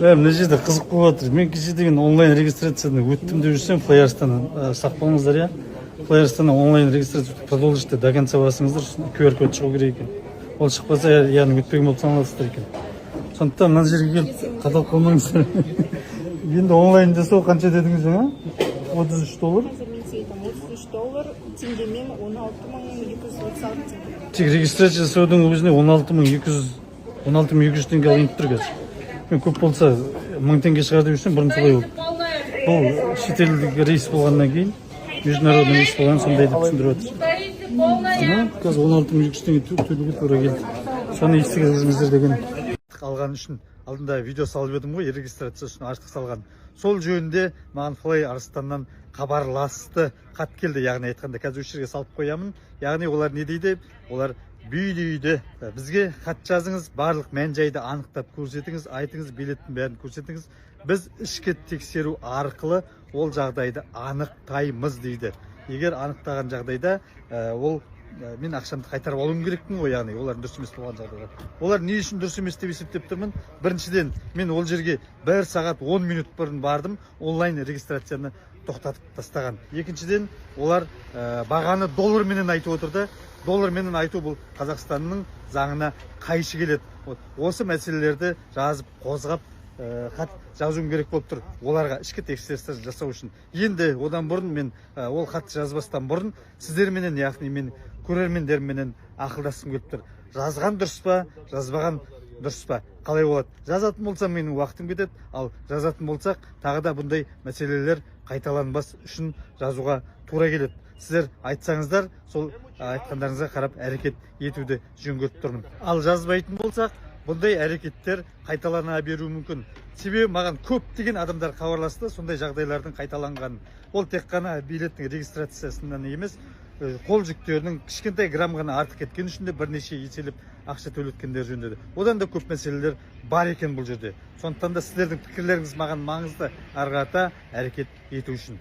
мына жерде қызық болып жатыр. Мен кеше деген онлайн регистрацияны өттім деп жүрсем, Флайерстан сақ болыңыздар, я. Флайерстан онлайн регистрация продолжите до конца басыңыздар, QR код шығу керек екен. Ол шықпаса, яғни өтпеген болып саналасыздар екен. Сондықтан мына жерге келіп қаталып қалмаңыздар. Енді онлайн жасау қанша дедіңіз жаңа? $33. $33, теңгемен 16.236 теңге. Тек регистрация жасаудың өзіне 16.200 теңге алынып тұр қазір. Мен көп болса 1000 теңге шығар деп жүрсем, бұрын солай болды. Бұл шетелдік рейс болғаннан кейін, международный рейс болған сондай деп түсіндіріп жатыр. Қазір 16.200 теңге төлеуге тура келді. Соны естігіздіңіздер деген. Алған үшін алдында видео салып едім ғой, регистрация үшін артық салған. Сол жөнінде маған Флай Арыстаннан хабарласты, хат келді, яғни айтқанда қазір осы жерге салып қоямын. Яғни олар не дейді? Олар бүйдейді. Бізге хат жазыңыз, барлық мән-жайды анықтап көрсетіңіз, айтыңыз, билеттің бәрін көрсетіңіз. Біз ішкі тексеру арқылы ол жағдайды анықтаймыз дейді. Егер анықтаған жағдайда ол мен ақшамды қайтарып алуым керекпін ғой, яғни олар дұрыс емес болған жағдайда. Олар не үшін дұрыс емес деп есептеп тұрмын? Біріншіден, мен ол жерге 1 сағат 10 минут бұрын бардым, онлайн регистрацияны тоқтатып тастаған. Екіншіден, олар бағаны долларменен айтып отырды. Долларменен айту бұл Қазақстанның заңына қайшы келеді. Осы мәселелерді жазып, қозғап, хат жазуым керек болып тұр оларға ішкі тексерістер жасау үшін. Енді одан бұрын мен ол хат жазбастан бұрын сіздерменен, яғни мен көрермендерменен ақылдасқым келіп тұр. Жазған дұрыс па, жазбаған дұрыс па? Қалай болады? Жазатын болсам менің уақытым кетеді, ал жазатын болсақ тағы да бұндай мәселелер қайталанбас үшін жазуға тура келеді. Сіздер айтсаңыздар, сол айтқандарыңызға қарап әрекет етуді жөн көріп тұрмын. Ал жазбайтын болсақ, бұндай әрекеттер қайталана беруі мүмкін. Себебі маған көптеген адамдар хабарласты, сондай жағдайлардың қайталанғанын. Ол тек қана билеттің регистрациясынан емес, қол жүктерінің кішкентай грамм ғана артық кеткен үшін де бірнеше еселеп ақша төлеткендер жөнінде. Одан да көп мәселелер бар екен бұл жерде. Сондықтан да сіздердің пікірлеріңіз маған маңызды, ары қарата әрекет ету үшін.